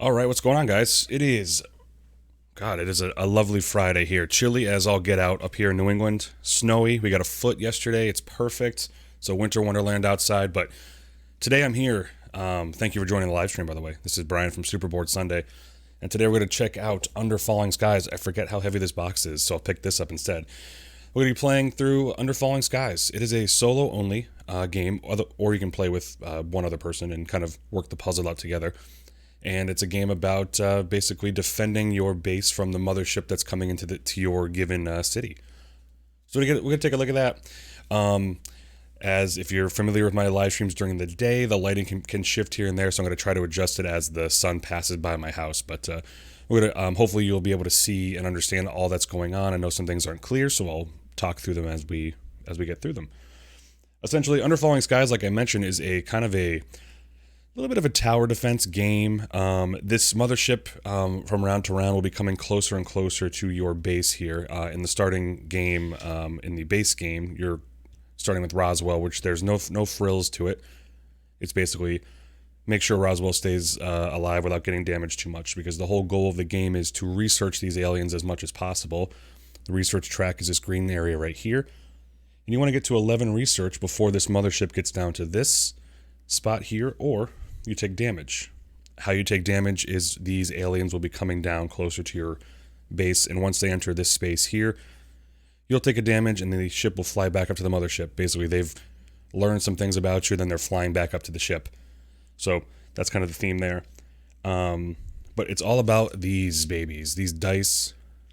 All right, what's going on, guys? It is a lovely Friday here. Chilly as all get out up here in New England. Snowy. We got a foot yesterday. It's perfect. So winter wonderland outside. But today I'm here. Thank you for joining the live stream, by the way. This is Brian from Superboard Sunday. And today we're going to check out Under Falling Skies. I forget how heavy this box is, so I'll pick this up instead. We're going to be playing through Under Falling Skies. It is a solo-only game, or you can play with one other person and kind of work the puzzle out together. And it's a game about basically defending your base from the mothership that's coming into to your given city. So we're gonna take a look at that. As if you're familiar with my live streams during the day, the lighting can shift here and there, so I'm going to try to adjust it as the sun passes by my house. But we're gonna hopefully you'll be able to see and understand all that's going on. I know some things aren't clear, so I'll talk through them as we get through them. Essentially, Under Falling Skies, like I mentioned, is a kind of a little bit of a tower defense game. This mothership from round to round will be coming closer and closer to your base here. In the starting game, in the base game, you're starting with Roswell, which there's no frills to it. It's basically make sure Roswell stays alive without getting damaged too much, because the whole goal of the game is to research these aliens as much as possible. The research track is this green area right here. And you want to get to 11 research before this mothership gets down to this spot here, or you take damage. How you take damage is these aliens will be coming down closer to your base, and once they enter this space here, you'll take a damage, and then the ship will fly back up to the mothership. Basically, they've learned some things about you, then they're flying back up to the ship. So that's kind of the theme there. But it's all about these babies, these dice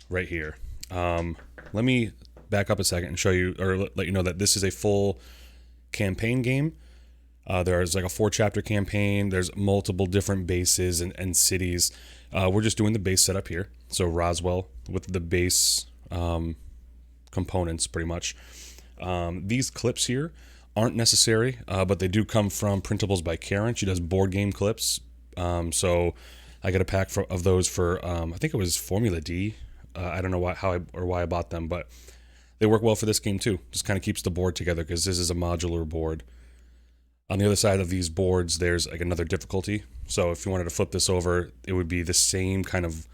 right here. Let me back up a second and show you, or let you know that this is a full campaign game. There's like a 4-chapter campaign. There's multiple different bases and cities. We're just doing the base setup here. So Roswell with the base components, pretty much. These clips here aren't necessary, but they do come from Printables by Karen. She does board game clips. So I got a pack of those for, I think it was Formula D. I don't know why I bought them, but they work well for this game too. Just kind of keeps the board together, because this is a modular board. On the other side of these boards, there's like another difficulty. So if you wanted to flip this over, it would be the same kind of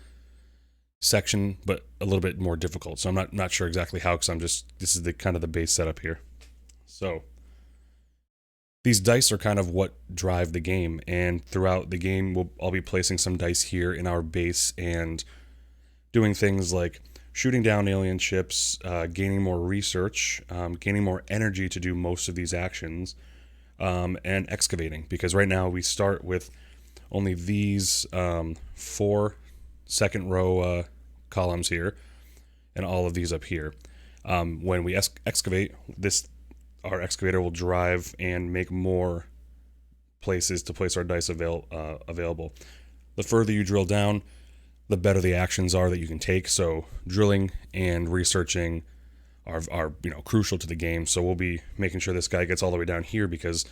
section, but a little bit more difficult. So I'm not sure exactly how, because this is the kind of the base setup here. So these dice are kind of what drive the game, and throughout the game, I'll be placing some dice here in our base and doing things like shooting down alien ships, gaining more research, gaining more energy to do most of these actions. And excavating, because right now we start with only these 4 second row columns here, and all of these up here. When we excavate, our excavator will drive and make more places to place our dice available. The further you drill down, the better the actions are that you can take. So drilling and researching are crucial to the game. So we'll be making sure this guy gets all the way down here, because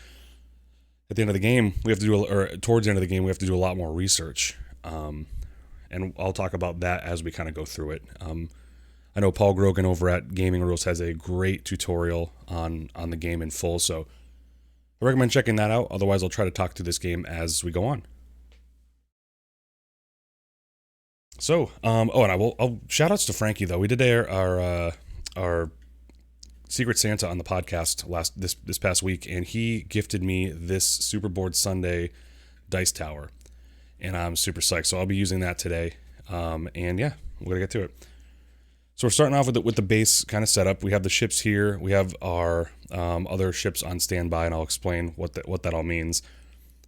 at the end of the game we have to towards the end of the game we have to do a lot more research. And I'll talk about that as we kind of go through it. I know Paul Grogan over at Gaming Rules has a great tutorial on the game in full, so I recommend checking that out. Otherwise, I'll try to talk through this game as we go on. So, and I'll shout outs to Frankie though. We did our Secret Santa on the podcast this past week, and he gifted me this Superboard Sunday dice tower, and I'm super psyched. So I'll be using that today. And yeah, we're gonna get to it. So we're starting off with the base kind of setup. We have the ships here. We have our other ships on standby, and I'll explain what that all means.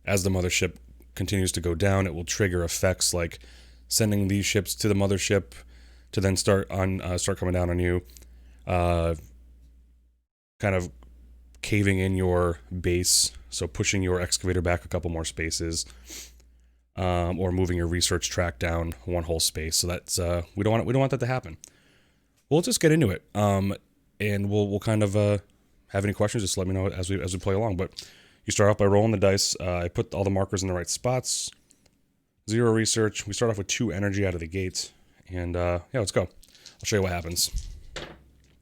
As the mothership continues to go down, it will trigger effects like sending these ships to the mothership to then start coming down on you. Kind of caving in your base, so pushing your excavator back a couple more spaces, or moving your research track down one whole space. So that's we don't want that to happen. We'll just get into it, and we'll kind of have any questions, just let me know as we play along. But you start off by rolling the dice. I put all the markers in the right spots. 0 research. We start off with 2 energy out of the gate, and yeah, let's go. I'll show you what happens.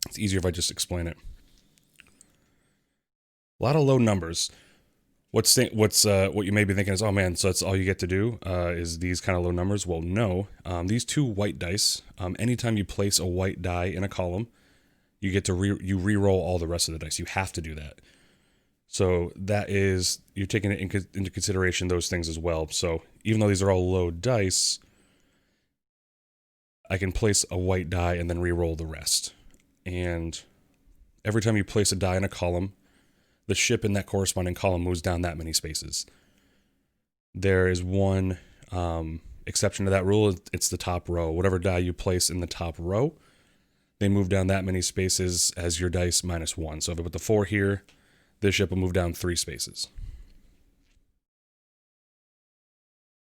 It's easier if I just explain it. A lot of low numbers. What you may be thinking is, oh man, so that's all you get to do is these kind of low numbers. Well, no. These two white dice. Anytime you place a white die in a column, you get to re-roll all the rest of the dice. You have to do that. So that is, you're taking it into consideration those things as well. So even though these are all low dice, I can place a white die and then re-roll the rest. And every time you place a die in a column, the ship in that corresponding column moves down that many spaces. There is one exception to that rule. It's the top row. Whatever die you place in the top row, they move down that many spaces as your dice minus 1. So if I put the 4 here, this ship will move down 3 spaces.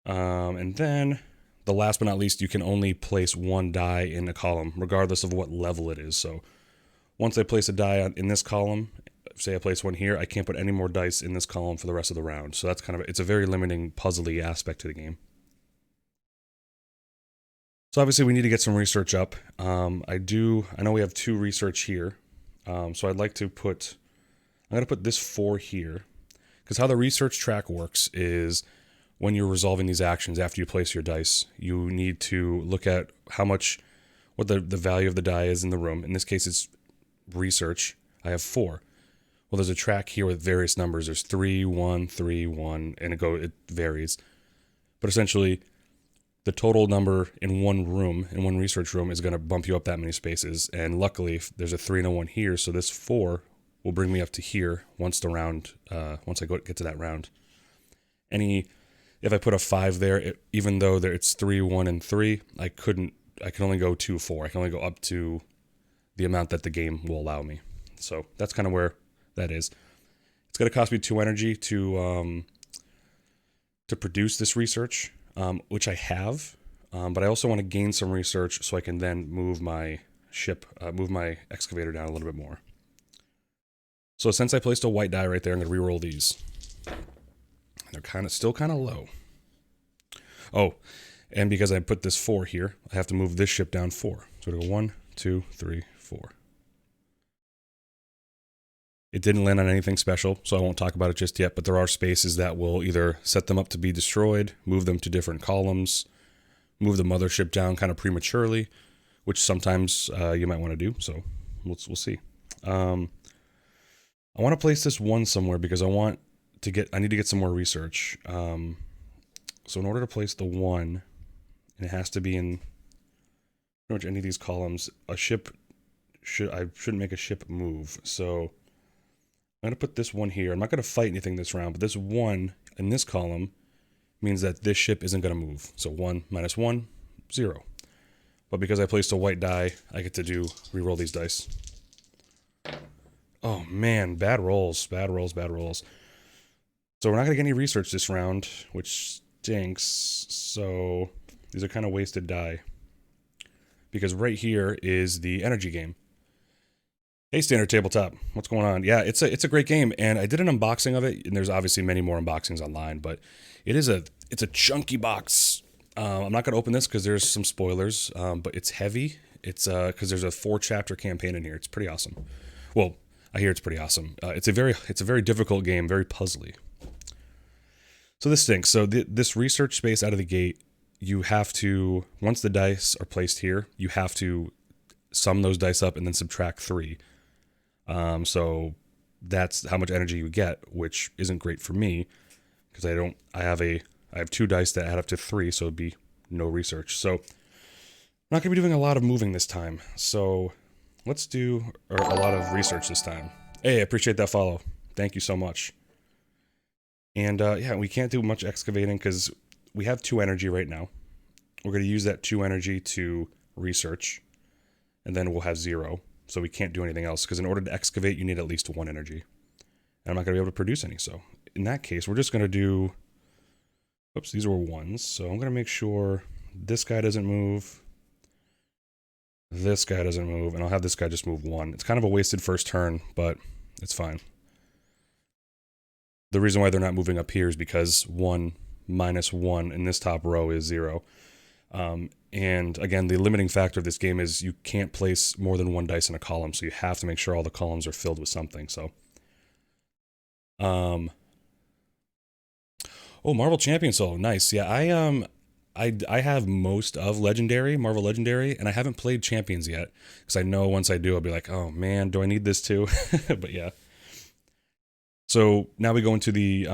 And then, the last but not least, you can only place one die in a column, regardless of what level it is. So once I place a die in this column, say I place one here, I can't put any more dice in this column for the rest of the round. So that's it's a very limiting, puzzly aspect to the game. So obviously we need to get some research up. I know we have 2 research here. So I'm going to put this 4 here. Because how the research track works is when you're resolving these actions after you place your dice, you need to look at what the value of the die is in the room. In this case, it's research. I have 4. Well, there's a track here with various numbers. There's 3, 1, 3, 1, and it varies. But essentially, the total number in one research room, is going to bump you up that many spaces. And luckily, there's a 3 and a 1 here, so this 4 will bring me up to here once I get to that round. If I put a 5 there, even though it's 3, 1, and 3, I can only go 2, 4. I can only go up to the amount that the game will allow me. So that's kind of where that is. It's going to cost me 2 energy to produce this research, which I have, but I also want to gain some research so I can then move my excavator down a little bit more. So since I placed a white die right there, I'm going to reroll these. They're still kind of low. Oh, and because I put this 4 here, I have to move this ship down 4. So it'll go 1, 2, 3, 4. It didn't land on anything special, so I won't talk about it just yet, but there are spaces that will either set them up to be destroyed, move them to different columns, move the mothership down kind of prematurely, which sometimes you might want to do, so we'll see. I want to place this 1 somewhere because I need to get some more research. So in order to place the 1, and it has to be in pretty much any of these columns, I shouldn't make a ship move. So I'm going to put this 1 here. I'm not going to fight anything this round, but this 1 in this column means that this ship isn't going to move. So 1 minus 1, 0. But because I placed a white die, I get to reroll these dice. Oh man, bad rolls. So we're not going to get any research this round, which stinks. So these are kind of wasted die. Because right here is the energy game. Hey, Standard Tabletop, what's going on? Yeah, it's a great game, and I did an unboxing of it, and there's obviously many more unboxings online, but it's a chunky box. I'm not going to open this because there's some spoilers, but it's heavy. It's because there's a 4-chapter campaign in here. It's pretty awesome. Well, I hear it's pretty awesome. It's a very difficult game, very puzzly. So this stinks. So this research space out of the gate, you have to, once the dice are placed here, you have to sum those dice up and then subtract 3. So that's how much energy you get, which isn't great for me because I have 2 dice that add up to 3, so it'd be no research. So I'm not going to be doing a lot of moving this time. So let's do a lot of research this time. Hey, I appreciate that follow. Thank you so much. And yeah, we can't do much excavating because we have 2 energy right now. We're going to use that 2 energy to research, and then we'll have 0. So we can't do anything else because in order to excavate, you need at least 1 energy. And I'm not going to be able to produce any. So in that case, we're just going to do... Oops, these were 1s. So I'm going to make sure this guy doesn't move. This guy doesn't move. And I'll have this guy just move 1. It's kind of a wasted first turn, but it's fine. The reason why they're not moving up here is because 1 minus 1 in this top row is 0. And again, the limiting factor of this game is you can't place more than 1 dice in a column, so you have to make sure all the columns are filled with something. So, Oh, Marvel Champion Solo, nice. Yeah, I have most of Legendary, Marvel Legendary, and I haven't played Champions yet because I know once I do, I'll be like, oh man, do I need this too? But yeah. So now we go into the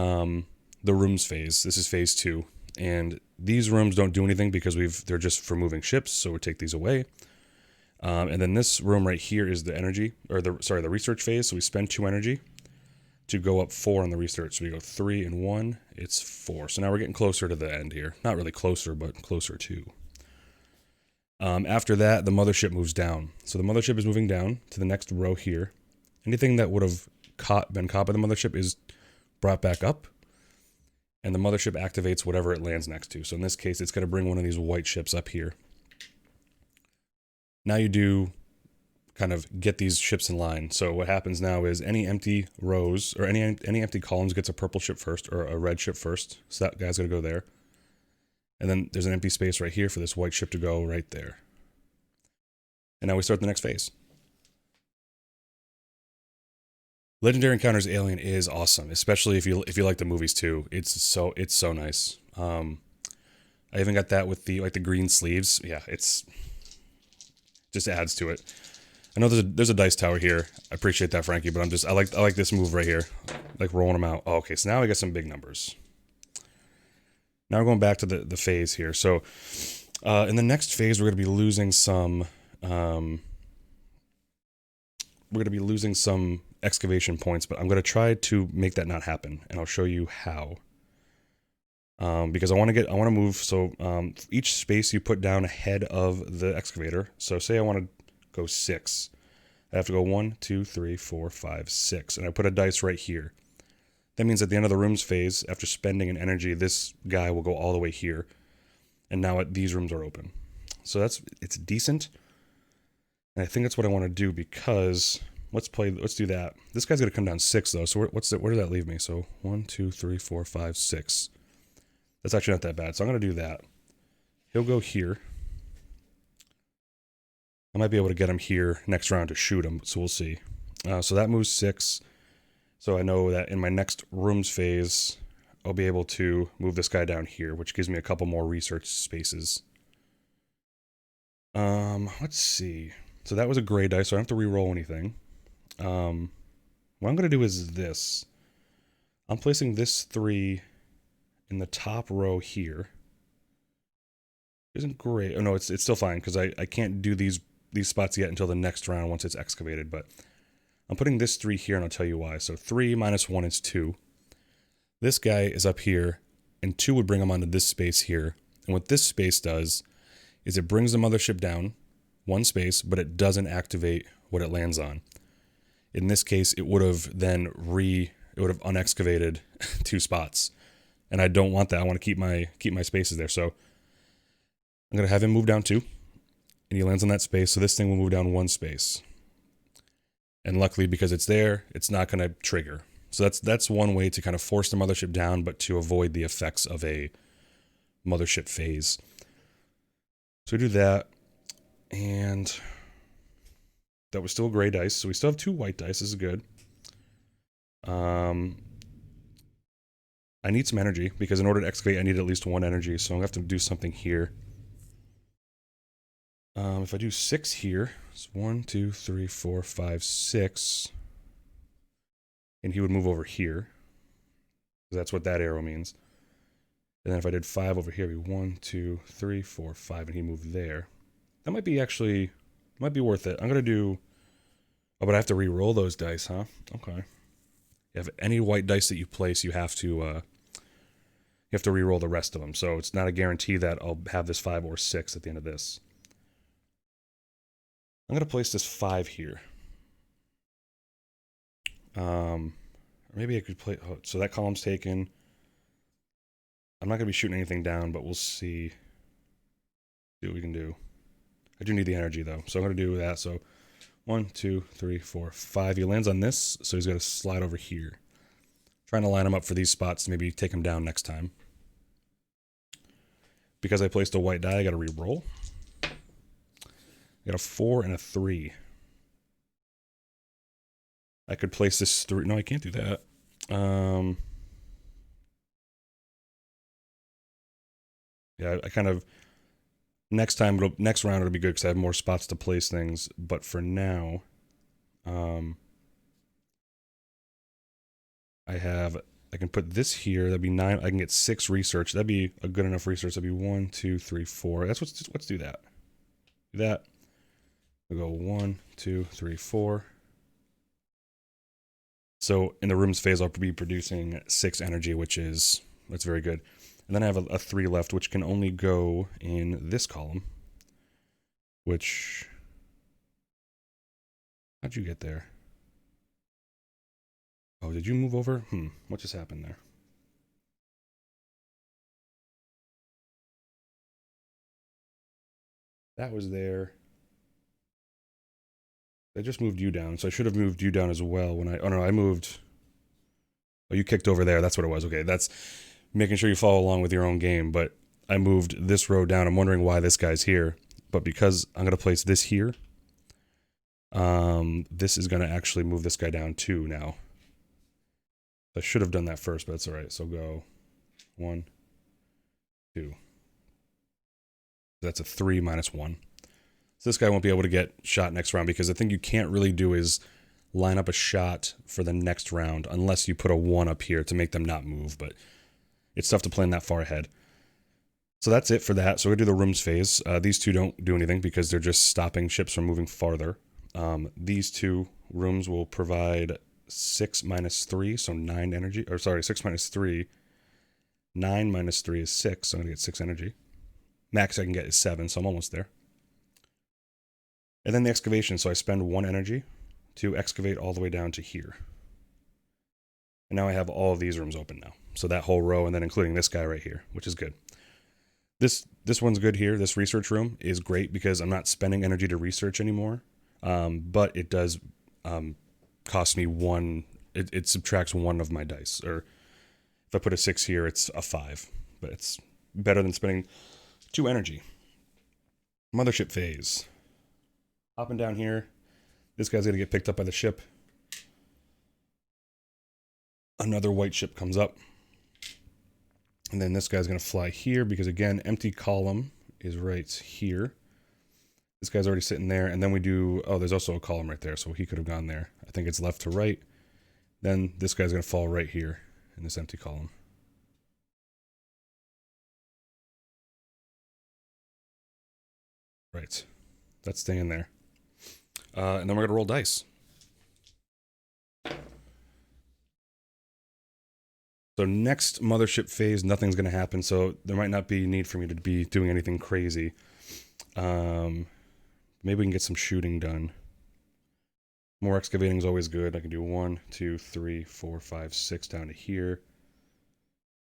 rooms phase. This is phase two, and these rooms don't do anything because they're just for moving ships. So we take these away. And then this room right here is the energy, or the research phase. So we spend 2 energy to go up 4 on the research. So we go 3 and 1, it's 4. So now we're getting closer to the end here. Not really closer, but closer to. After that, the mothership moves down. So the mothership is moving down to the next row here. Anything that would have been caught by the mothership is brought back up, and the mothership activates whatever it lands next to. So in this case, it's going to bring one of these white ships up here. Now you do kind of get these ships in line. So what happens now is any empty rows or any empty columns gets a purple ship first or a red ship first. So that guy's going to go there. And then there's an empty space right here for this white ship to go right there. And now we start the next phase. Legendary Encounters Alien is awesome, especially if you like the movies too. It's so nice. I even got that with the green sleeves. Yeah, it's just adds to it. I know there's a dice tower here. I appreciate that, Frankie, but I like this move right here, like rolling them out. Oh, okay, so now I got some big numbers. Now we're going back to the phase here. So in the next phase, we're going to be losing some. We're going to be losing some excavation points, but I'm going to try to make that not happen, and I'll show you how. Because I want to move. So each space you put down ahead of the excavator. So say I want to go 6. I have to go 1, 2, 3, 4, 5, 6, and I put a dice right here. That means at the end of the rooms phase, after spending an energy, this guy will go all the way here, and now these rooms are open. So it's decent, and I think that's what I want to do because let's do that. This guy's gonna come down 6 though. So where does that leave me? So 1, 2, 3, 4, 5, 6. That's actually not that bad. So I'm gonna do that. He'll go here. I might be able to get him here next round to shoot him, so we'll see. So that moves 6. So I know that in my next rooms phase, I'll be able to move this guy down here, which gives me a couple more research spaces. Let's see. So that was a gray dice, so I don't have to re-roll anything. What I'm going to do is this. I'm placing this 3 in the top row here. Isn't great. Oh no, it's still fine because I can't do these spots yet until the next round once it's excavated, but I'm putting this 3 here and I'll tell you why. So 3 minus 1 is 2. This guy is up here, and 2 would bring him onto this space here. And what this space does is it brings the mothership down 1 space, but it doesn't activate what it lands on. In this case, it would have unexcavated 2 spots. And I don't want that. I want to keep my spaces there. So I'm going to have him move down 2. And he lands on that space, so this thing will move down 1 space. And luckily, because it's there, it's not going to trigger. So that's one way to kind of force the mothership down, but to avoid the effects of a mothership phase. So we do that, and that was still gray dice, so we still have 2 white dice. This is good. I need some energy, because in order to excavate, I need at least 1 energy, so I'm going to have to do something here. If I do 6 here, it's 1, 2, 3, 4, 5, 6. And he would move over here. That's what that arrow means. And then if I did 5 over here, it'd be 1, 2, 3, 4, 5, and he moved there. That might be worth it. I'm going to do... Oh, but I have to re-roll those dice, huh? Okay. If any white dice that you place, you have to re-roll the rest of them. So it's not a guarantee that I'll have this 5 or 6 at the end of this. I'm going to place this 5 here. Maybe I could play... Oh, so that column's taken. I'm not going to be shooting anything down, but we'll see what we can do. I do need the energy, though, so I'm going to do that. So 1, 2, 3, 4, 5. He lands on this, so he's got to slide over here. Trying to line him up for these spots to maybe take him down next time. Because I placed a white die, I got to re-roll. I got a 4 and a 3. I could place this 3. No, I can't do that. Yeah, I kind of next round it'll be good because I have more spots to place things. But for now, um, I can put this here. That'd be 9. I can get 6 research. That'd be a good enough research. That'd be 1, 2, 3, 4. Let's do that. Do that. We'll go 1, 2, 3, 4. So in the rooms phase, I'll be producing 6 energy, that's very good. And then I have a 3 left, which can only go in this column. Which, how'd you get there? Oh, did you move over? What just happened there? That was there. I just moved you down, so I should have moved you down as well when I... Oh, no, I moved... Oh, you kicked over there. That's what it was. Okay, that's making sure you follow along with your own game, but I moved this row down. I'm wondering why this guy's here, but because I'm going to place this here, this is going to actually move this guy down too now. I should have done that first, but that's all right. So go 1, 2. That's a 3 minus 1. So this guy won't be able to get shot next round because the thing you can't really do is line up a shot for the next round unless you put a 1 up here to make them not move, but it's tough to plan that far ahead. So that's it for that. So we do the rooms phase. These two don't do anything because they're just stopping ships from moving farther. These 2 rooms will provide 6 minus 3, so 9 energy. Or sorry, 6 minus 3. 9 minus 3 is 6, so I'm going to get 6 energy. Max I can get is 7, so I'm almost there. And then the excavation, so I spend 1 energy to excavate all the way down to here. And now I have all of these rooms open now. So that whole row, and then including this guy right here, which is good. This one's good here. This research room is great because I'm not spending energy to research anymore. But it does cost me 1. It subtracts 1 of my dice. Or if I put a 6 here, it's a 5. But it's better than spending 2 energy. Mothership Phase. Hopping down here. This guy's going to get picked up by the ship. Another white ship comes up. And then this guy's going to fly here because, again, empty column is right here. This guy's already sitting there. And then we do... Oh, there's also a column right there, so he could have gone there. I think it's left to right. Then this guy's going to fall right here in this empty column. Right. That's staying there. And then we're going to roll dice. So next Mothership Phase, nothing's going to happen, so there might not be need for me to be doing anything crazy. Maybe we can get some shooting done. More excavating is always good. I can do 1, 2, 3, 4, 5, 6 down to here.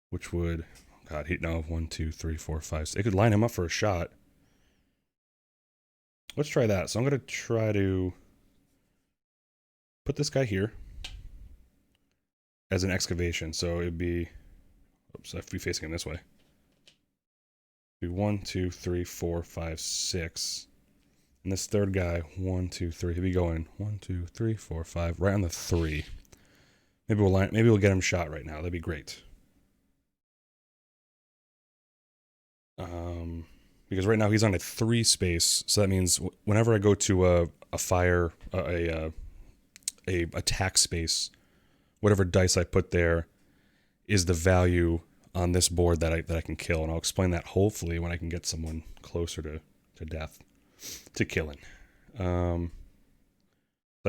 Which would... God, no, 1, 2, 3, 4, 5, 6. It could line him up for a shot. Let's try that. So I'm going to try to put this guy here as an excavation. So it'd be... Oops, I have to be facing him this way. It'd be 1, 2, 3, 4, 5, 6. And this third guy, 1, 2, 3. He'd be going 1, 2, 3, 4, 5, right on the 3. Maybe we'll get him shot right now. That'd be great. Because right now he's on a 3 space, so that means whenever I go to a fire, a attack space, whatever dice I put there is the value on this board that I can kill, and I'll explain that hopefully when I can get someone closer to death, to killing. I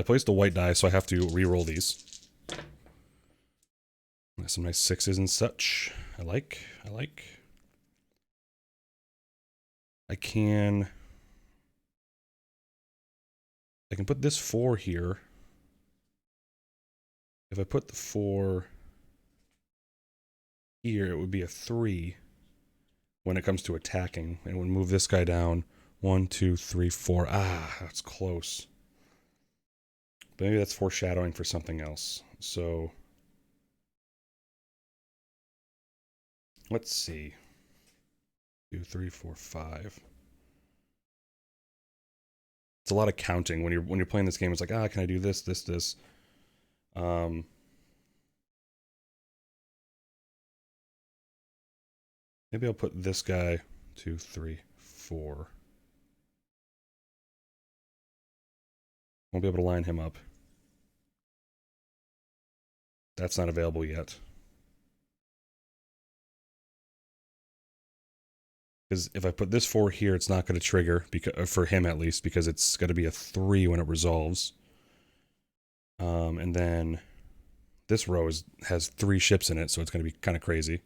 placed the white die, so I have to re-roll these. Some nice 6s and such. I like. I can put this 4 here. If I put the 4 here, it would be a 3 when it comes to attacking. And it would move this guy down. 1, 2, 3, 4. Ah, that's close. But maybe that's foreshadowing for something else. So let's see. 2, 3, 4, 5. It's a lot of counting when you're playing this game. It's like, can I do this, this, this? Maybe I'll put this guy 2, 3, 4. Won't be able to line him up. That's not available yet. Because if I put this 4 here, it's not going to trigger, because, for him at least, because it's going to be a 3 when it resolves. And then this row has 3 ships in it, so it's going to be kind of crazy.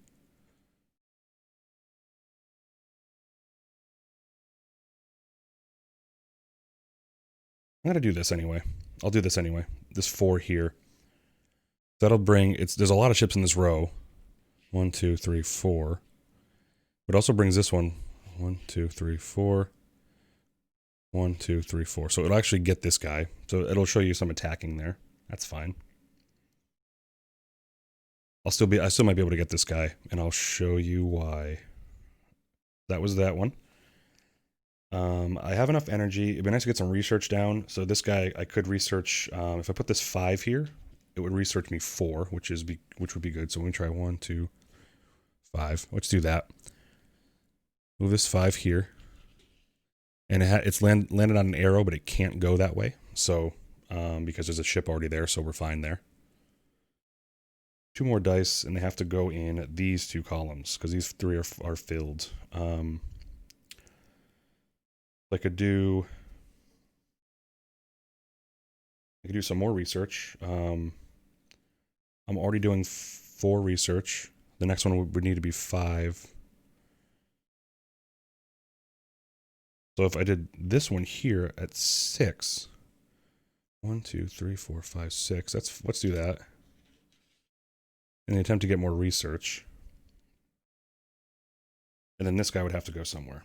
I'm going to do this anyway. I'll do this anyway. This 4 here. That'll bring, there's a lot of ships in this row. 1, 2, 3, 4. It also brings this one. 1, 2, 3, 4. 1, 2, 3, 4. So it'll actually get this guy. So it'll show you some attacking there. That's fine. I still might be able to get this guy, and I'll show you why. That was that one. I have enough energy. It'd be nice to get some research down. So this guy, I could research. If I put this 5 here, it would research me 4, which would be good. So let me try 1, 2, 5. Let's do that. Move this 5 here, and it's landed on an arrow, but it can't go that way. So because there's a ship already there, so we're fine there. 2 more dice, and they have to go in these 2 columns because these 3 are filled. I could do some more research. I'm already doing 4 research. The next one would need to be 5. So if I did this one here at 6, 1, 2, 3, 4, 5, 6. Let's do that. In the attempt to get more research. And then this guy would have to go somewhere.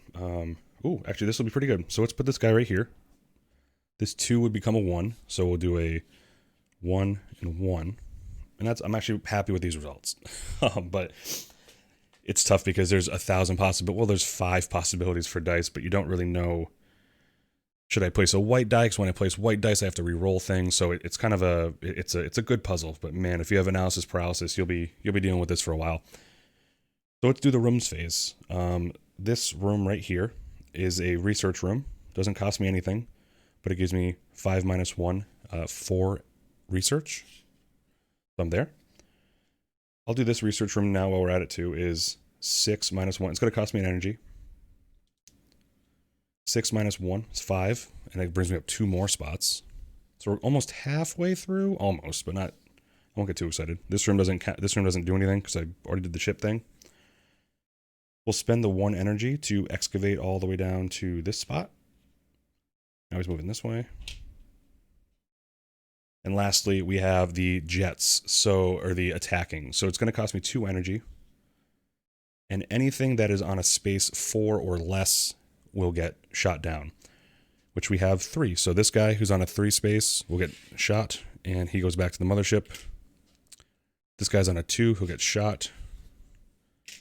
Ooh, actually this will be pretty good. So let's put this guy right here. This 2 would become a 1. So we'll do a 1 and 1. And I'm actually happy with these results. But it's tough because there's 1,000 possibilities. Well, there's 5 possibilities for dice, but you don't really know. Should I place a white die? Because when I place white dice, I have to re-roll things. So it's kind of it's a good puzzle. But man, if you have analysis paralysis, you'll be dealing with this for a while. So let's do the rooms phase. This room right here is a research room. Doesn't cost me anything, but it gives me 5 minus 1, 4 research. So I'm there. I'll do this research room now while we're at it too. Is 6 minus 1. It's going to cost me an energy. 6 minus 1 is 5, and it brings me up 2 more spots. So we're almost halfway through, almost, but not. I won't get too excited. This room doesn't do anything because I already did the ship thing. We'll spend the 1 energy to excavate all the way down to this spot. Now he's moving this way. And lastly, we have the jets, or the attacking. So it's going to cost me 2 energy. And anything that is on a space 4 or less will get shot down, which we have 3. So this guy who's on a 3 space will get shot, and he goes back to the mothership. This guy's on a 2, he'll get shot,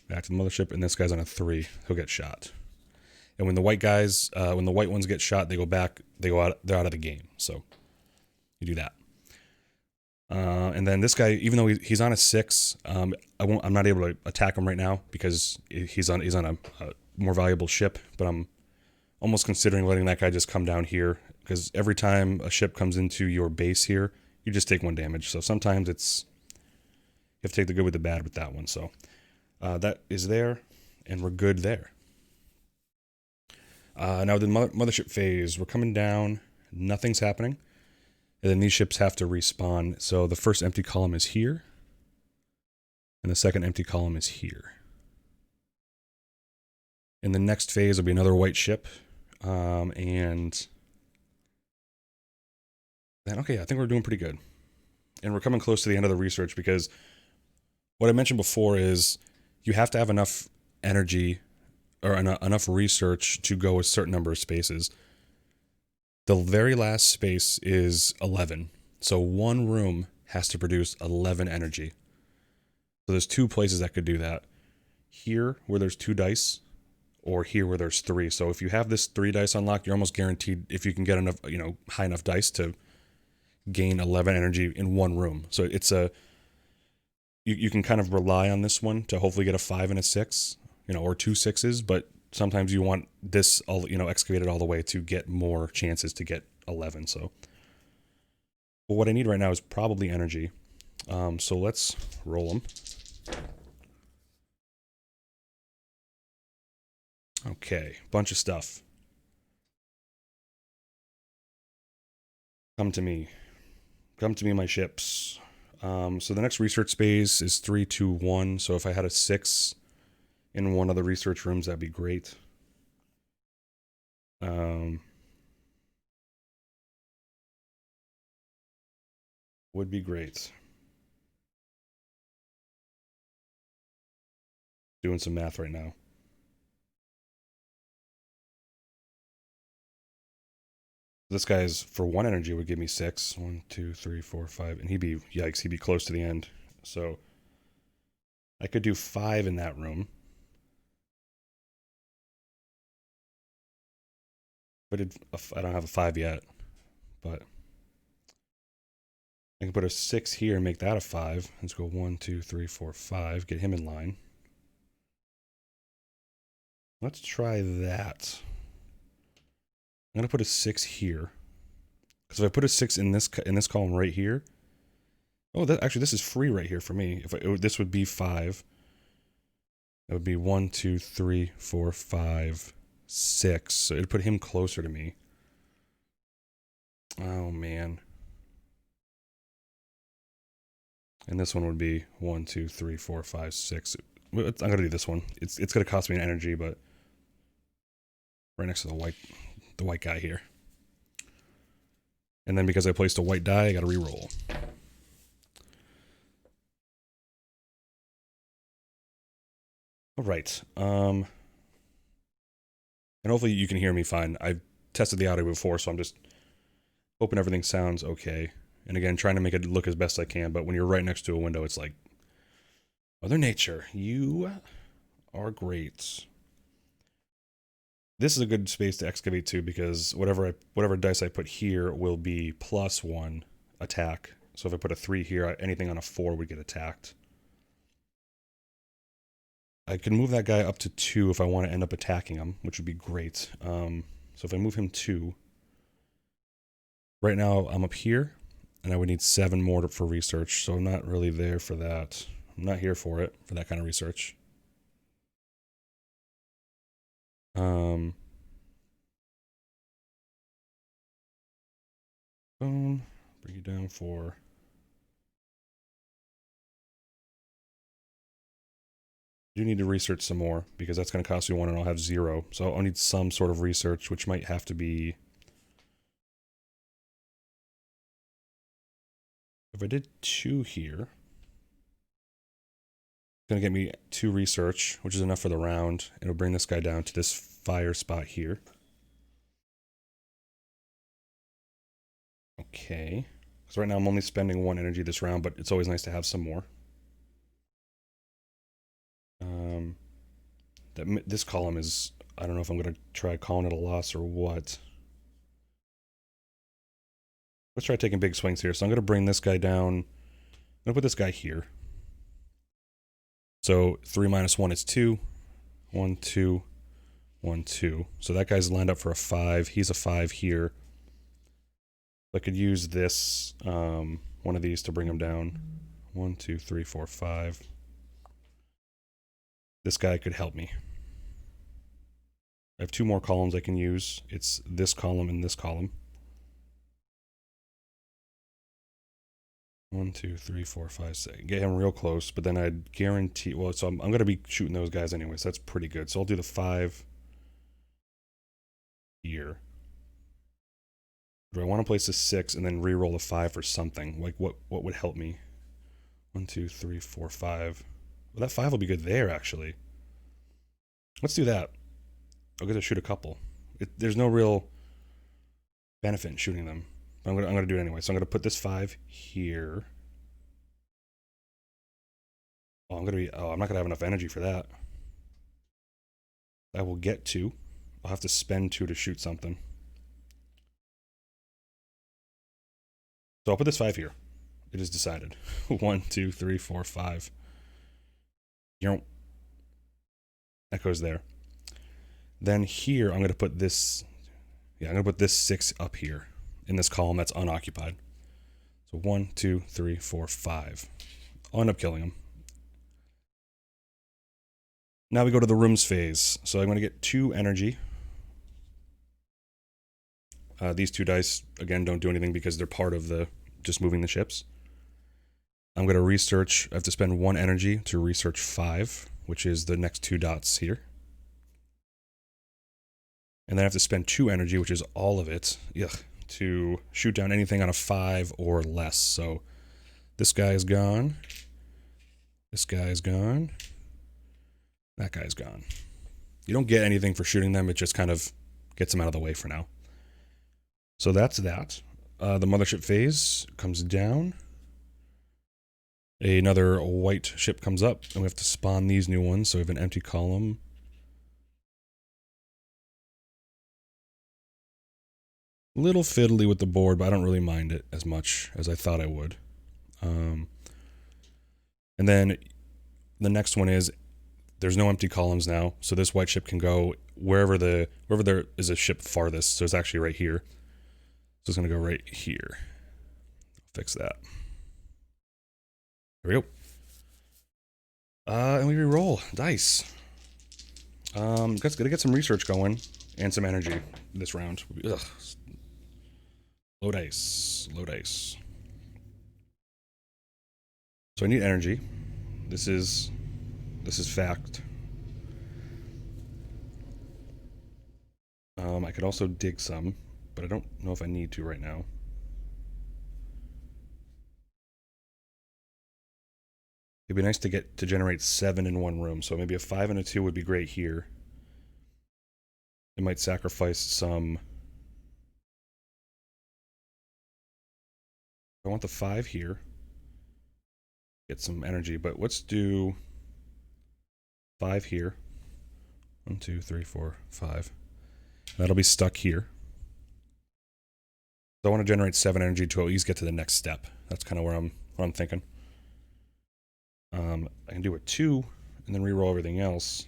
back to the mothership, and this guy's on a 3, he'll get shot. And when the white ones get shot, they go back, they're out of the game. So you do that. And then this guy, even though he's on a 6, I'm not able to attack him right now because he's on a more valuable ship, but I'm almost considering letting that guy just come down here, because every time a ship comes into your base here, you just take 1 damage. So sometimes you have to take the good with the bad with that one. So that is there, and we're good there. Now the mothership phase, we're coming down, nothing's happening, and then these ships have to respawn. So the first empty column is here, and the second empty column is here. In the next phase will be another white ship, and then, okay, I think we're doing pretty good. And we're coming close to the end of the research, because what I mentioned before is you have to have enough energy or enough research to go a certain number of spaces. The very last space is 11. So 1 room has to produce 11 energy. So there's 2 places that could do that. Here, where there's 2 dice, or here where there's 3. So if you have this 3 dice unlocked, you're almost guaranteed, if you can get enough, high enough dice, to gain 11 energy in 1 room. So it's you can kind of rely on this one to hopefully get a 5 and a 6, or 2 6s, but sometimes you want this all, excavated all the way to get more chances to get 11. So well, what I need right now is probably energy. So let's roll them. Okay, bunch of stuff. Come to me. Come to me, my ships. So the next research space is 3, 2, 1. So if I had a 6 in one of the research rooms, that'd be great. Would be great. Doing some math right now. This guy's for 1 energy would give me 6. 1, 2, 3, 4, 5, and he'd be yikes. He'd be close to the end. So I could do 5 in that room. But I don't have a 5 yet. But I can put a 6 here and make that a 5. Let's go 1, 2, 3, 4, 5. Get him in line. Let's try that. I'm gonna put a 6 here. Because if I put a 6 in this column right here, actually this is free right here for me. This would be 5. That would be 1, 2, 3, 4, 5, 6. So it'd put him closer to me. Oh man. And this one would be 1, 2, 3, 4, 5, 6. I'm gonna do this one. It's gonna cost me an energy, but right next to the white guy here. And then because I placed a white die, I gotta re-roll. Alright. And hopefully you can hear me fine. I've tested the audio before, so I'm just hoping everything sounds okay. And again, trying to make it look as best I can, but when you're right next to a window, it's like, Mother Nature, you are great. This is a good space to excavate too, because whatever dice I put here will be +1 attack. So if I put a 3 here, anything on a 4 would get attacked. I can move that guy up to 2 if I want to end up attacking him, which would be great. So if I move him 2, right now I'm up here, and I would need 7 more for research, so I'm not really there for that. I'm not here for it, for that kind of research. Boom. Bring you down for... I do need to research some more, because that's going to cost me 1 and I'll have 0. So I'll need some sort of research, which might have to be... If I did 2 here, it's going to get me 2 research, which is enough for the round. It'll bring this guy down to this fire spot here. Okay. So right now I'm only spending 1 energy this round, but it's always nice to have some more. This column is... I don't know if I'm going to try calling it a loss or what. Let's try taking big swings here. So I'm going to bring this guy down. I'm going to put this guy here. So 3 minus 1 is 2. 1, 2, 1, 2. So that guy's lined up for a 5. He's a 5 here. I could use this, one of these to bring him down. 1, 2, 3, 4, 5. This guy could help me. I have 2 more columns I can use. It's this column and this column. 1, 2, 3, 4, 5, 6. Get him real close, but then I'd guarantee... Well, so I'm going to be shooting those guys anyway, so that's pretty good. So I'll do the 5 here. Do I want to place a 6 and then re-roll a 5 for something? Like, what would help me? 1, 2, 3, 4, 5. Well, that 5 will be good there, actually. Let's do that. I'll get to shoot a couple. There's no real benefit in shooting them. But I'm gonna do it anyway. So I'm gonna put this 5 here. Oh, I'm not gonna have enough energy for that. I will get 2. I'll have to spend 2 to shoot something. So I'll put this 5 here. It is decided. 1, 2, 3, 4, 5. You know, That goes there. Then here, I'm going to put this, yeah, I'm going to put this 6 up here in this column that's unoccupied. So 1, 2, 3, 4, 5. I'll end up killing him. Now we go to the rooms phase. So I'm going to get 2 energy. These 2 dice, again, don't do anything because they're part of the just moving the ships. I'm going to research. I have to spend 1 energy to research 5, which is the next 2 dots here. And then I have to spend 2 energy, which is all of it, to shoot down anything on a 5 or less. So this guy is gone. This guy is gone. That guy's gone. You don't get anything for shooting them. It just kind of gets them out of the way for now. So that's that. The Mothership Phase comes down. Another white ship comes up, and we have to spawn these new ones. So we have an empty column. Little fiddly with the board, but I don't really mind it as much as I thought I would. And then the next one is there's no empty columns now, so this white ship can go wherever there is a ship farthest. So it's actually right here. So it's gonna go right here. Fix that. There we go. And we re-roll dice. Gotta get some research going and some energy this round. Ugh. Low dice. Low dice. So I need energy. This is fact. I could also dig some, but I don't know if I need to right now. It'd be nice to generate 7 in one room, so maybe a 5 and a 2 would be great here. It might sacrifice some. I want the 5 here. Get some energy, but let's do 5 here. 1, 2, 3, 4, 5. That'll be stuck here. So I want to generate 7 energy to at least get to the next step. That's kind of where I'm thinking. I can do a 2 and then reroll everything else.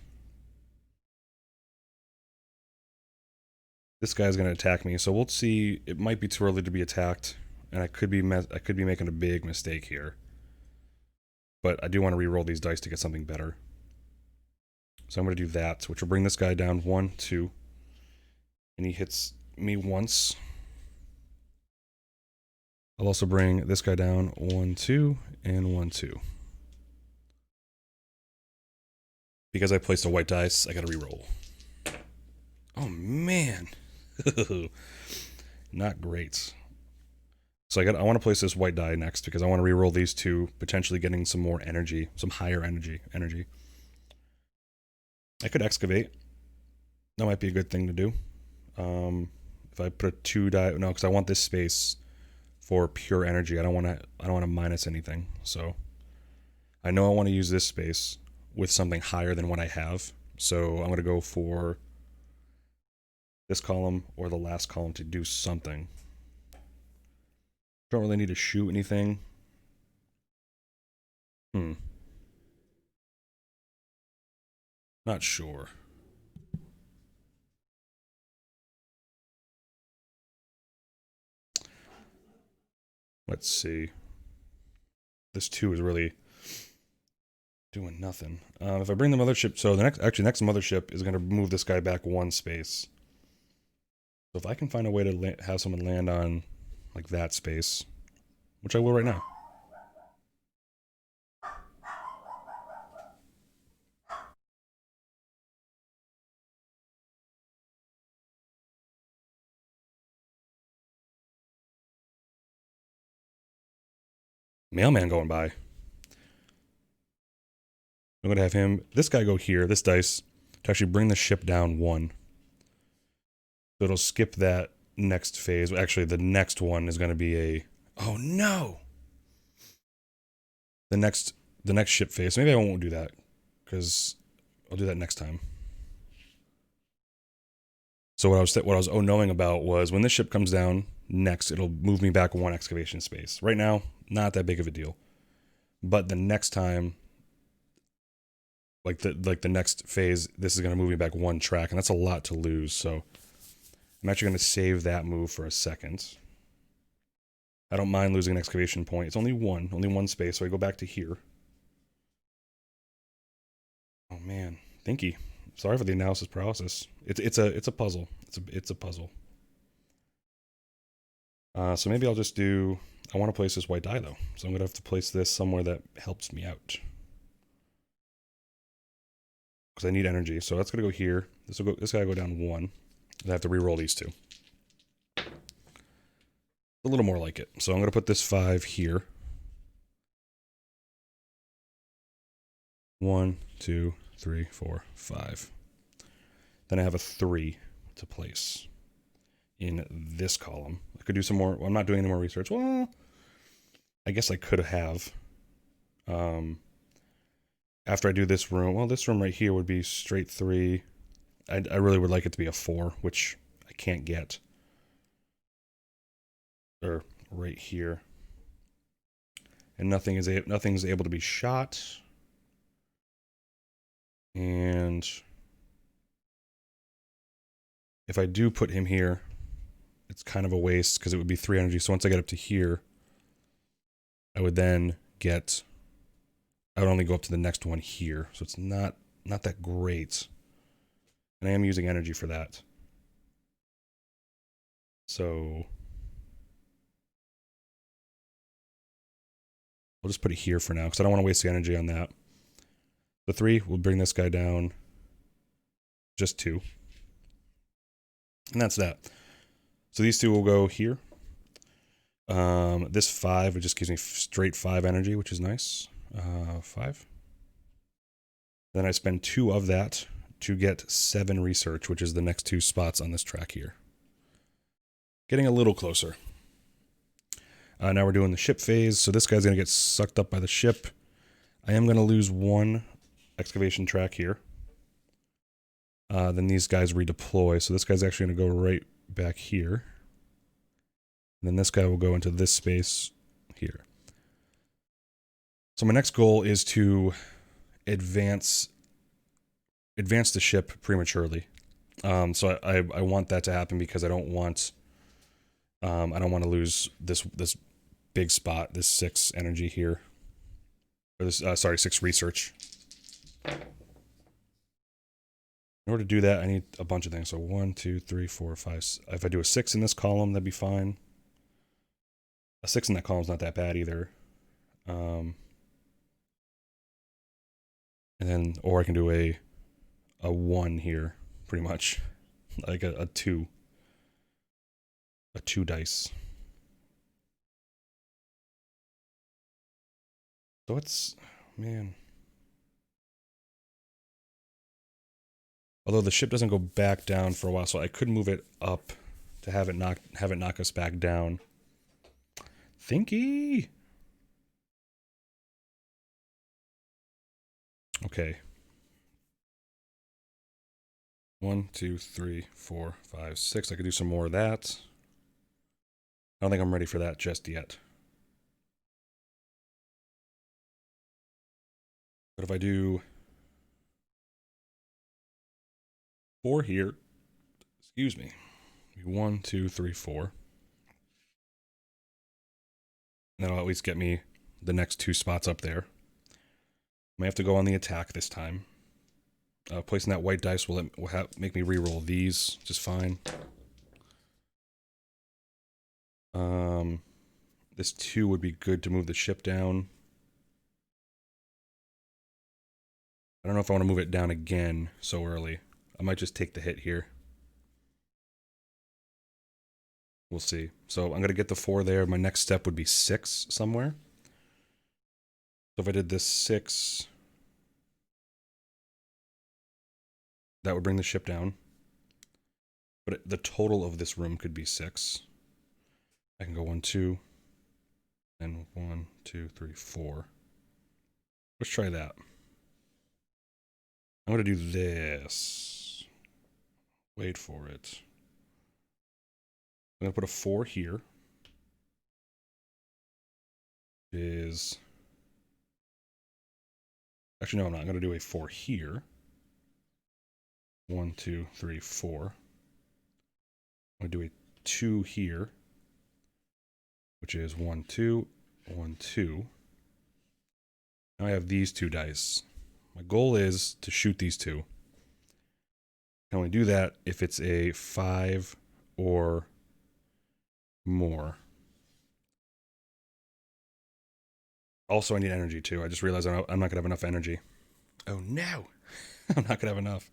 This guy's going to attack me, so we'll see. It might be too early to be attacked, and I could be making a big mistake here. But I do want to reroll these dice to get something better. So I'm going to do that, which will bring this guy down 1, 2. And he hits me once. I'll also bring this guy down 1, 2, and 1, 2. Because I placed a white dice, I got to reroll. Oh man, not great. So I want to place this white die next because I want to reroll these 2, potentially getting some more energy, some higher energy. I could excavate. That might be a good thing to do. If I put a 2 die, no, because I want this space for pure energy. I don't want to minus anything. So I know I want to use this space with something higher than what I have. So I'm going to go for this column or the last column to do something. Don't really need to shoot anything. Not sure. Let's see. This 2 is really doing nothing. If I bring the mothership, so the next mothership is going to move this guy back 1 space. So if I can find a way to have someone land on like that space, which I will right now. Mailman going by. I'm going to have this guy go here, this dice, to actually bring the ship down 1. So it'll skip that next phase. Actually, the next one is going to be a... Oh, no! The next ship phase. Maybe I won't do that, because I'll do that next time. So what I was knowing about was when this ship comes down next, it'll move me back 1 excavation space. Right now, not that big of a deal. But the next time, Like the next phase, this is going to move me back one track, and that's a lot to lose. So I'm actually going to save that move for a second. I don't mind losing an excavation point. It's only one space, so I go back to here. Oh man, thinky. Sorry for the analysis paralysis. It's a puzzle. It's a puzzle. So maybe I'll just do. I want to place this white die though, so I'm gonna have to place this somewhere that helps me out because I need energy. So that's gonna go here. This will go. This guy go down one. I have to re-roll these two. A little more like it. So I'm gonna put this 5 here. 1, 2, 3, 4, 5. Then I have a 3 to place in this column. I could do some more. I'm not doing any more research. Well, I guess I could have. After I do this room, well, this room right here would be straight 3. I really would like it to be a 4, which I can't get. Or right here. And nothing's able to be shot. And if I do put him here, it's kind of a waste because it would be 3 energy. So once I get up to here, I would then get, I would only go up to the next one here. So it's not that great. And I am using energy for that. So I'll just put it here for now because I don't want to waste the energy on that. The 3 will bring this guy down just 2. And that's that. So these 2 will go here. This 5, it just gives me straight 5 energy, which is nice. 5. Then I spend 2 of that to get 7 research, which is the next 2 spots on this track here. Getting a little closer. Now we're doing the ship phase. So this guy's going to get sucked up by the ship. I am going to lose 1 excavation track here. Then these guys redeploy. So this guy's actually going to go right back here. And then this guy will go into this space here. So my next goal is to advance the ship prematurely. So I want that to happen because I don't want to lose this big spot, this 6 energy here. Or this 6 research. In order to do that, I need a bunch of things. So 1, 2, 3, 4, 5. If I do a 6 in this column, that'd be fine. A 6 in that column is not that bad either. And then, or I can do a 1 here, pretty much. Like a 2. A 2 dice. So it's, man. Although the ship doesn't go back down for a while, so I could move it up to have it knock us back down. Thinky. Okay. 1, 2, 3, 4, 5, 6. I could do some more of that. I don't think I'm ready for that just yet. But if I do 4 here, excuse me, 1, 2, 3, 4. And that'll at least get me the next 2 spots up there. I may have to go on the attack this time. Placing that white dice will make me reroll these just fine. This 2 would be good to move the ship down. I don't know if I want to move it down again so early. I might just take the hit here. We'll see. So I'm going to get the 4 there. My next step would be 6 somewhere. So if I did this 6, that would bring the ship down. But the total of this room could be 6. I can go 1, 2, and 1, 2, 3, 4. Let's try that. I'm going to do this. Wait for it. I'm going to put a 4 here. Is Actually, no, I'm not. I'm going to do a 4 here. 1, 2, 3, 4. I'm going to do a 2 here, which is 1, 2, 1, 2. Now I have these 2 dice. My goal is to shoot these 2. I can only do that if it's a 5 or more. Also, I need energy too. I just realized I'm not going to have enough energy. Oh no! I'm not going to have enough.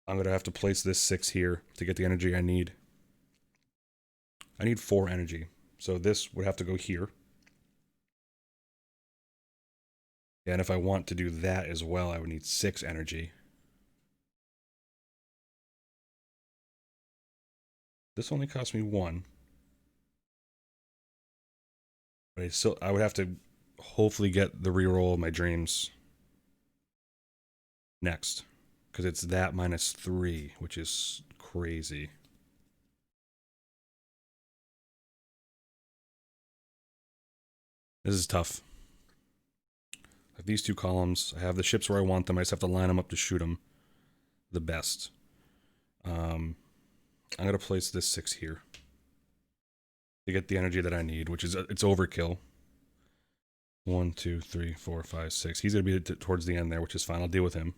I'm going to have to place this 6 here to get the energy I need. I need 4 energy. So this would have to go here. And if I want to do that as well, I would need 6 energy. This only cost me 1. But I would have to hopefully get the reroll of my dreams next. Because it's that minus 3, which is crazy. This is tough. I have these 2 columns. I have the ships where I want them. I just have to line them up to shoot them the best. I'm going to place this 6 here to get the energy that I need, which is, it's overkill. 1, 2, 3, 4, 5, 6. He's going to be towards the end there, which is fine. I'll deal with him.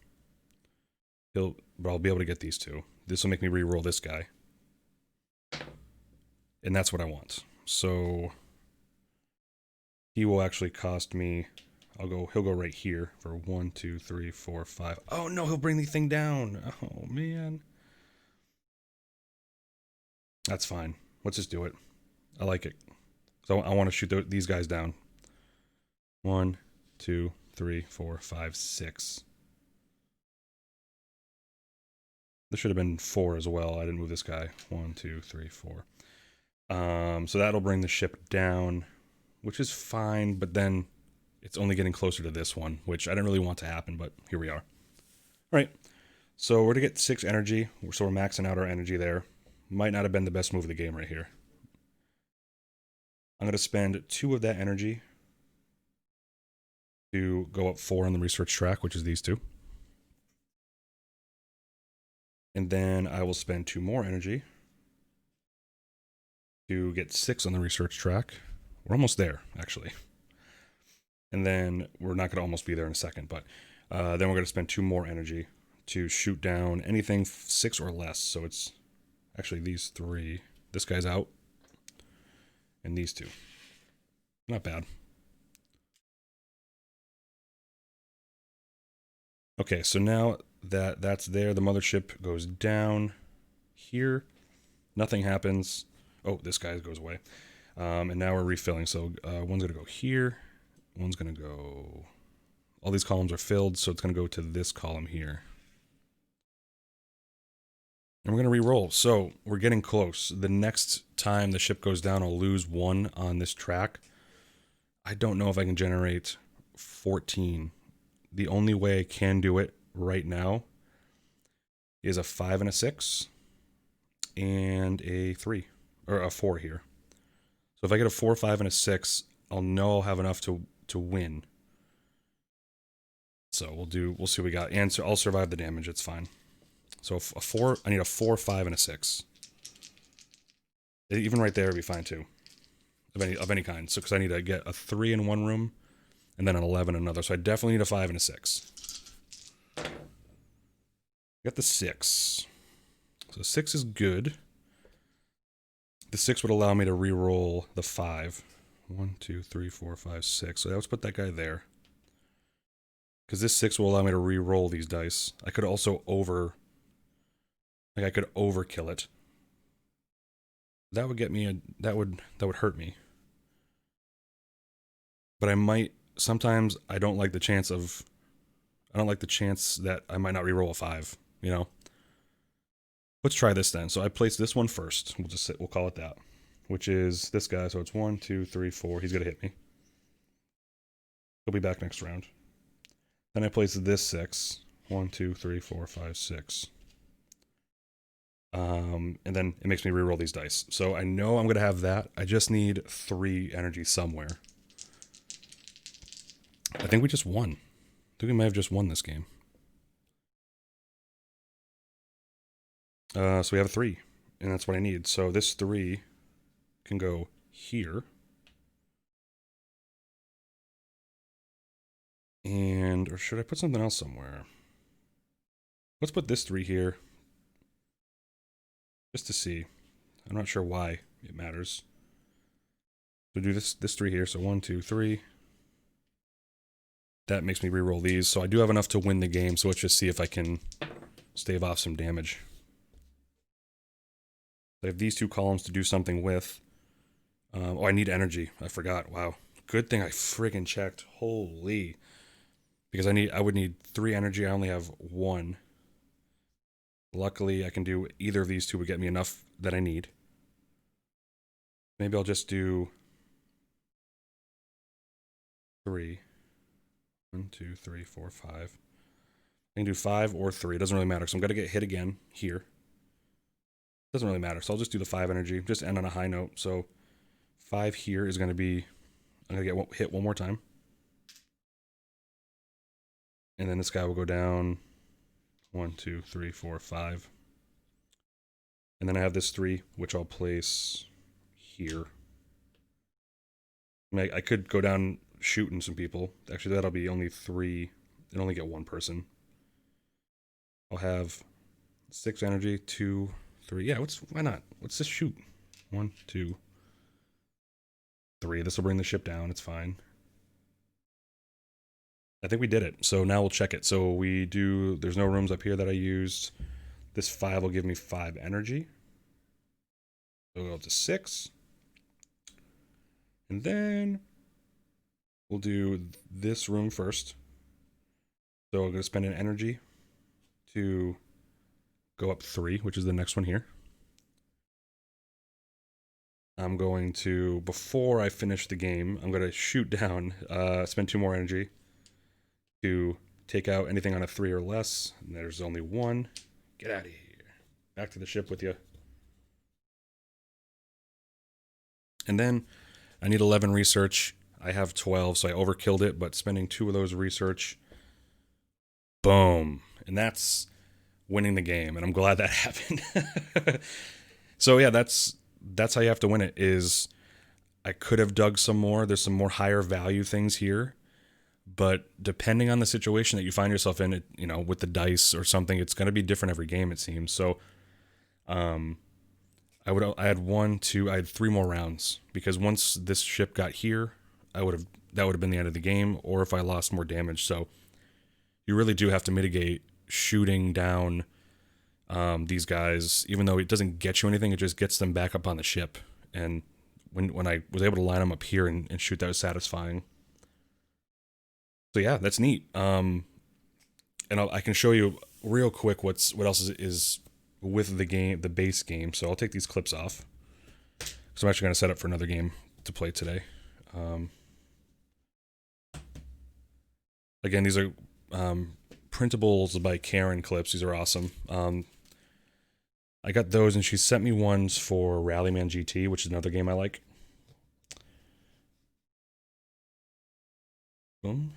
But I'll be able to get these 2. This will make me re-roll this guy. And that's what I want. So he will actually cost me, he'll go right here for 1, 2, 3, 4, 5. Oh no, he'll bring the thing down. Oh man. That's fine. Let's just do it. I like it. So I want to shoot these guys down. 1, 2, 3, 4, 5, 6. This should have been 4 as well. I didn't move this guy. 1, 2, 3, 4. So that'll bring the ship down, which is fine, but then it's only getting closer to this one, which I didn't really want to happen, but here we are. All right. So we're to get 6 energy, so we're maxing out our energy there. Might not have been the best move of the game right here. I'm going to spend 2 of that energy to go up 4 on the research track, which is these 2. And then I will spend 2 more energy to get 6 on the research track. We're almost there, actually. And then we're not going to almost be there in a second, but then we're going to spend 2 more energy to shoot down anything 6 or less. So it's actually these 3. This guy's out. And these 2. Not bad. Okay, so now that that's there, the mothership goes down here. Nothing happens. Oh, this guy goes away. And now we're refilling. So one's going to go here. One's going to go... All these columns are filled, so it's going to go to this column here. And we're going to re-roll. So we're getting close. The next time the ship goes down, I'll lose 1 on this track. I don't know if I can generate 14. The only way I can do it right now is a 5 and a 6 and a 3 or a 4 here. So if I get a 4, 5, and a 6, I'll know I'll have enough to win. So we'll see what we got. And so I'll survive the damage, it's fine. So a 4, I need a 4, 5, and a 6. Even right there would be fine too. Of any kind. So because I need to get a 3 in one room and then an 11 in another. So I definitely need a 5 and a 6. Got the 6. So 6 is good. The 6 would allow me to re-roll the 5. 1, 2, 3, 4, 5, 6. So let's put that guy there. Because this 6 will allow me to re-roll these dice. I could also I could overkill it. That would get me that would hurt me. But I might sometimes I don't like the chance that I might not re-roll a 5, you know. Let's try this then. So I place this one first. We'll call it that. Which is this guy. So it's 1, 2, 3, 4. He's gonna hit me. He'll be back next round. Then I place this 6. 1, 2, 3, 4, 5, 6. And then it makes me reroll these dice. So I know I'm gonna have that. I just need 3 energy somewhere. I think we just won. I think we might have just won this game. So we have a 3, and that's what I need. So this 3 can go here. And, or should I put something else somewhere? Let's put this 3 here. Just to see. I'm not sure why it matters. So do this 3 here. So 1, 2, 3. That makes me reroll these. So I do have enough to win the game. So let's just see if I can stave off some damage. I have these 2 columns to do something with. Oh, I need energy. I forgot. Wow. Good thing I friggin' checked. Holy. Because I would need 3 energy. I only have 1. Luckily, I can do either of these 2 would get me enough that I need. Maybe I'll just do 3. 1, 2, 3, 4, 5. I can do 5 or 3. It doesn't really matter. So I'm going to get hit again here. Doesn't really matter. So I'll just do the 5 energy. Just end on a high note. So 5 here is going to be... I'm going to get hit one more time. And then this guy will go down 1, 2, 3, 4, 5. And then I have this 3, which I'll place here. I could go down shooting some people. Actually, that'll be only 3. And only get 1 person. I'll have 6 energy, 2, 3. Yeah, why not? Let's just shoot. 1, 2, 3. This will bring the ship down. It's fine. I think we did it. So now we'll check it. So we do, there's no rooms up here that I used. This 5 will give me 5 energy. So we'll go up to 6. And then we'll do this room first. So I'm going to spend an energy to go up 3, which is the next one here. I'm going to, before I finish the game, I'm going to shoot down, spend 2 more energy to take out anything on a 3 or less. And there's only 1. Get out of here. Back to the ship with you. And then I need 11 research. I have 12, so I overkilled it, but spending 2 of those research, boom. And that's winning the game, and I'm glad that happened. So yeah, that's how you have to win it, is I could have dug some more. There's some more higher value things here. But depending on the situation that you find yourself in, you know, with the dice or something, it's going to be different every game, it seems. So I had 3 more rounds, because once this ship got here, that would have been the end of the game, or if I lost more damage. So you really do have to mitigate shooting down these guys, even though it doesn't get you anything, it just gets them back up on the ship. And when I was able to line them up here and shoot, that was satisfying. So yeah, that's neat. And I can show you real quick what else is with the game, the base game. So I'll take these clips off, because I'm actually going to set up for another game to play today. Again, these are printables by Karen clips. These are awesome. I got those, and she sent me ones for Rallyman GT, which is another game I like. Boom.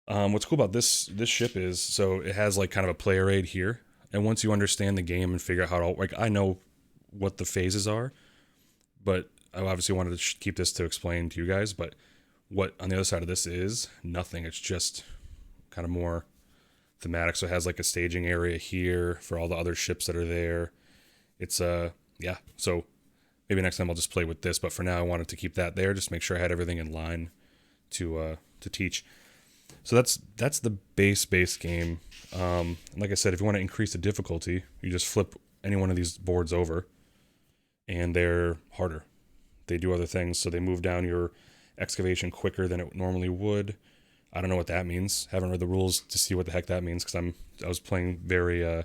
What's cool about this ship is, so it has like kind of a player aid here, and once you understand the game and figure out how to, like, I know what the phases are, but I obviously wanted to keep this to explain to you guys, but what on the other side of this is nothing. It's just kind of more thematic. So it has like a staging area here for all the other ships that are there. It's yeah, so maybe next time I'll just play with this, but for now I wanted to keep that there, just make sure I had everything in line to teach. So that's the base game. Like I said, if you want to increase the difficulty, you just flip any one of these boards over, and they're harder. They do other things, so they move down your excavation quicker than it normally would. I don't know what that means. Haven't read the rules to see what the heck that means, because I was playing very the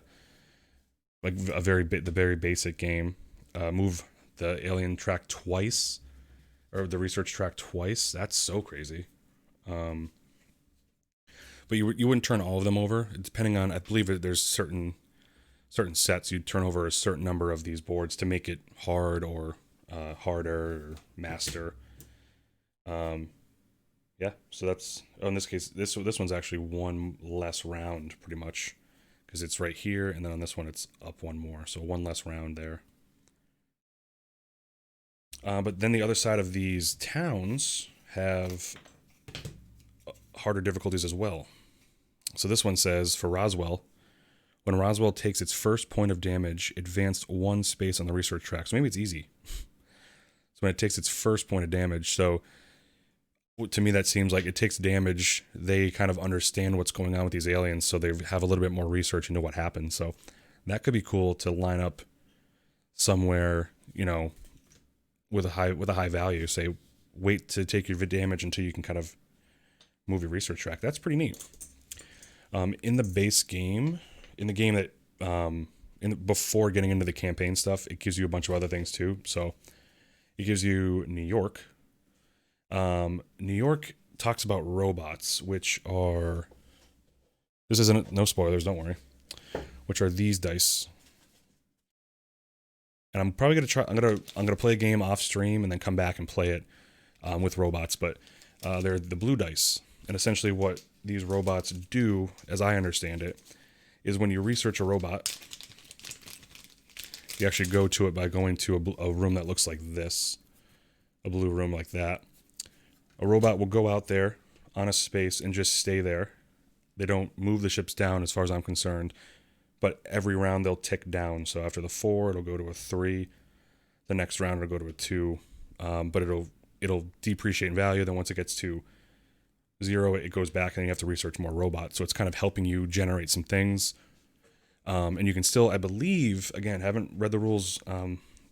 very basic game. Move the alien track twice, or the research track twice. That's so crazy. But you wouldn't turn all of them over, depending on, I believe there's certain sets you'd turn over a certain number of these boards to make it hard or harder or master. Yeah, so that's, oh, in this case, this one's actually one less round, pretty much, because it's right here, and then on this one it's up one more, so one less round there. But then the other side of these towns have harder difficulties as well. So this one says, for Roswell, when Roswell takes its first point of damage, advanced one space on the research track. So maybe it's easy. So when it takes its first point of damage, so to me that seems like it takes damage. They kind of understand what's going on with these aliens, so they have a little bit more research into what happened. So that could be cool to line up somewhere, with a high value. Say, wait to take your damage until you can kind of move your research track. That's pretty neat. In the base game, in the game that before getting into the campaign stuff, it gives you a bunch of other things too. So it gives you New York. New York talks about robots, which are, this isn't, no spoilers, don't worry, which are these dice. And I'm probably gonna try. I'm gonna play a game off stream and then come back and play it with robots. But they're the blue dice, and essentially what these robots do, as I understand it, is when you research a robot, you actually go to it by going to a room that looks like this, a blue room like that. A robot will go out there on a space and just stay there. They don't move the ships down, as far as I'm concerned. But every round they'll tick down. So after the 4, it'll go to a 3. The next round it'll go to a 2. But it'll depreciate in value. Then once it gets to 0, it goes back, and you have to research more robots. So it's kind of helping you generate some things. And you can still, I believe, again, haven't read the rules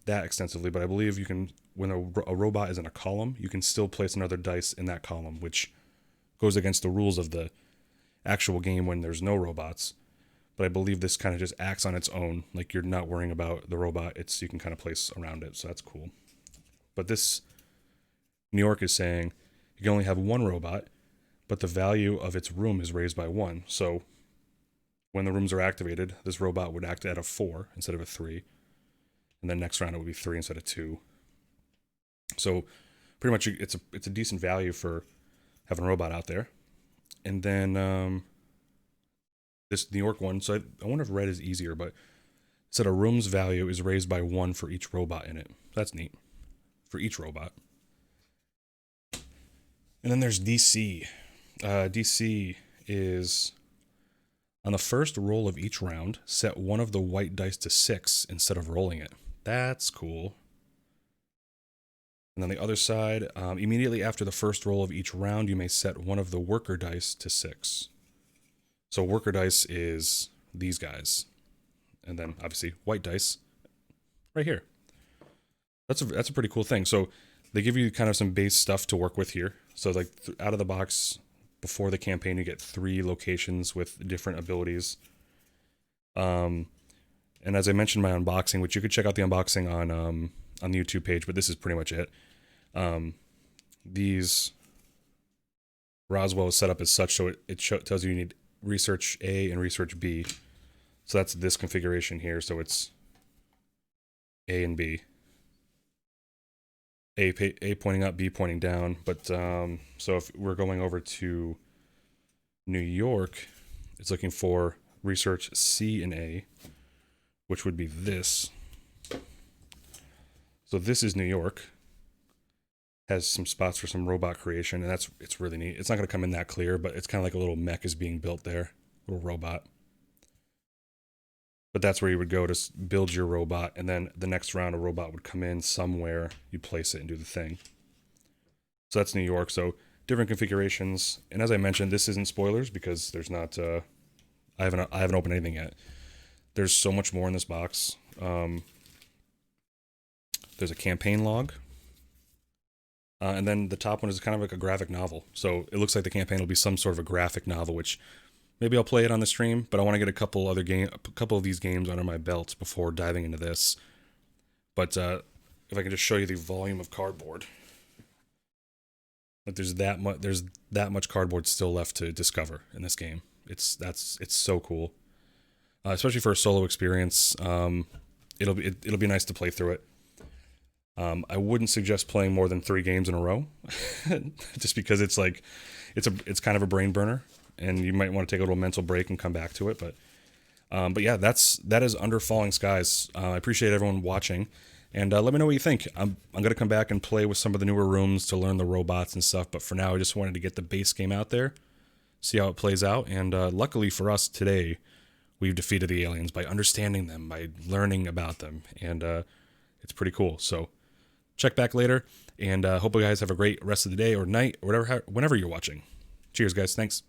that extensively, but I believe you can, when a robot is in a column, you can still place another dice in that column, which goes against the rules of the actual game when there's no robots. But I believe this kind of just acts on its own. Like, you're not worrying about the robot. You can kind of place around it. So that's cool. But this, New York is saying you can only have one robot, but the value of its room is raised by 1. So when the rooms are activated, this robot would act at a 4 instead of a 3. And then next round it would be 3 instead of 2. So pretty much it's a decent value for having a robot out there. And then this New York one, so I wonder if red is easier, but it said a room's value is raised by 1 for each robot in it. That's neat. For each robot. And then there's DC. DC is, on the first roll of each round, set one of the white dice to 6 instead of rolling it. That's cool. And on the other side, immediately after the first roll of each round, you may set one of the worker dice to 6. So worker dice is these guys. And then, obviously, white dice right here. That's a pretty cool thing. So they give you kind of some base stuff to work with here. So like out of the box, before the campaign, you get 3 locations with different abilities. And as I mentioned, my unboxing, which you could check out the unboxing on the YouTube page, but this is pretty much it. These Roswell is set up as such, so it tells you need research A and research B. So that's this configuration here. So it's A and B. A pointing up, B pointing down. But so if we're going over to New York, it's looking for research C and A, which would be this. So this is New York. Has some spots for some robot creation, and it's really neat. It's not going to come in that clear, but it's kind of like a little mech is being built there, little robot. But that's where you would go to build your robot, and then the next round a robot would come in somewhere, you place it and do the thing. So that's New York. So different configurations, and as I mentioned, this isn't spoilers because there's not. I haven't opened anything yet. There's so much more in this box. There's a campaign log. And then the top one is kind of like a graphic novel. So it looks like the campaign will be some sort of a graphic novel, which maybe I'll play it on the stream, but I want to get a couple of these games under my belt before diving into this. But if I can just show you the volume of cardboard. Like there's that much cardboard still left to discover in this game. It's so cool. Especially for a solo experience. It'll be nice to play through it. I wouldn't suggest playing more than 3 games in a row, just because it's like it's kind of a brain burner, and you might want to take a little mental break and come back to it. But yeah, that is Under Falling Skies. I appreciate everyone watching, and let me know what you think. I'm gonna come back and play with some of the newer rooms to learn the robots and stuff. But for now, I just wanted to get the base game out there, see how it plays out, and luckily for us today, we've defeated the aliens by understanding them, by learning about them, and it's pretty cool. So check back later, and hope you guys have a great rest of the day or night or whatever, whenever you're watching. Cheers, guys. Thanks.